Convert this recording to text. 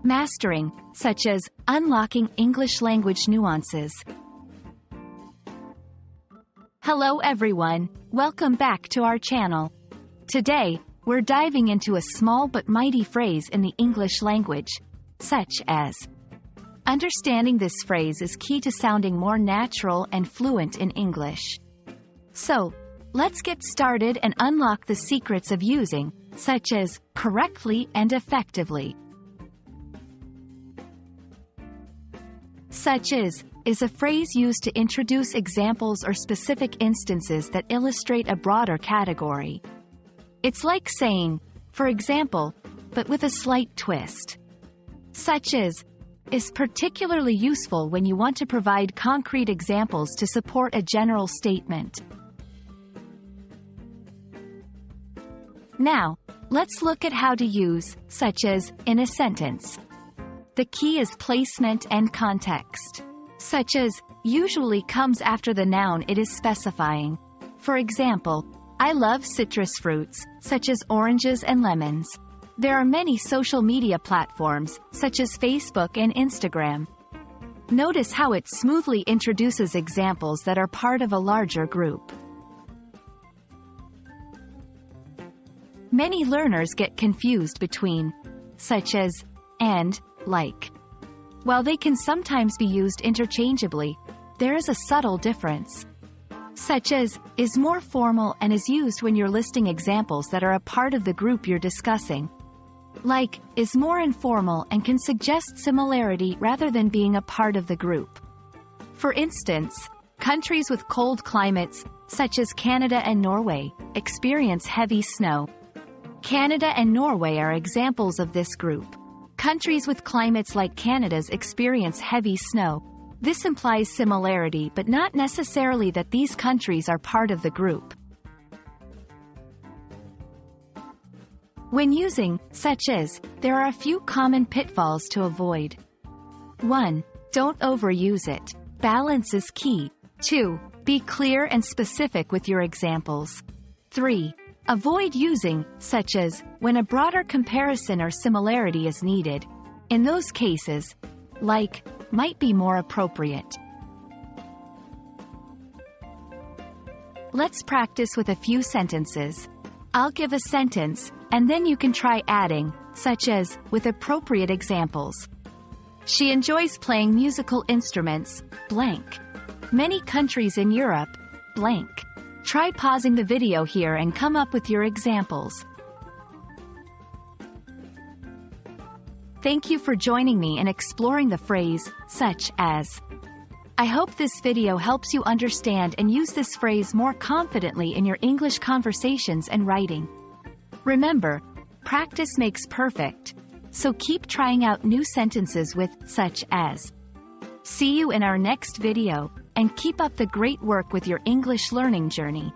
mastering, such as unlocking English language nuances. Hello everyone, welcome back to our channel. Today, we're diving into a small but mighty phrase in the English language, such as. Understanding this phrase is key to sounding more natural and fluent in English. So, let's get started and unlock the secrets of using, such as, correctly and effectively. Such as is a phrase used to introduce examples or specific instances that illustrate a broader category. It's like saying, for example, but with a slight twist. Such as is particularly useful when you want to provide concrete examples to support a general statement. Now, let's look at how to use such as in a sentence. The key is placement and context. Such as usually comes after the noun it is specifying. For example, I love citrus fruits, such as oranges and lemons. There are many social media platforms, such as Facebook and Instagram. Notice how it smoothly introduces examples that are part of a larger group. Many learners get confused between such as and like. While they can sometimes be used interchangeably, there is a subtle difference. Such as is more formal and is used when you're listing examples that are a part of the group you're discussing. Like is more informal and can suggest similarity rather than being a part of the group. For instance, countries with cold climates, such as Canada and Norway, experience heavy snow. Canada and Norway are examples of this group. Countries with climates like Canada's experience heavy snow. This implies similarity but not necessarily that these countries are part of the group. When using such as, there are a few common pitfalls to avoid. 1. Don't overuse it. Balance is key. 2. Be clear and specific with your examples. 3. Avoid using such as when a broader comparison or similarity is needed. In those cases, like might be more appropriate. Let's practice with a few sentences. I'll give a sentence, and then you can try adding, such as, with appropriate examples. She enjoys playing musical instruments, blank. Many countries in Europe, blank. Try pausing the video here and come up with your examples. Thank you for joining me in exploring the phrase, such as. I hope this video helps you understand and use this phrase more confidently in your English conversations and writing. Remember, practice makes perfect. So keep trying out new sentences with such as. See you in our next video, and keep up the great work with your English learning journey.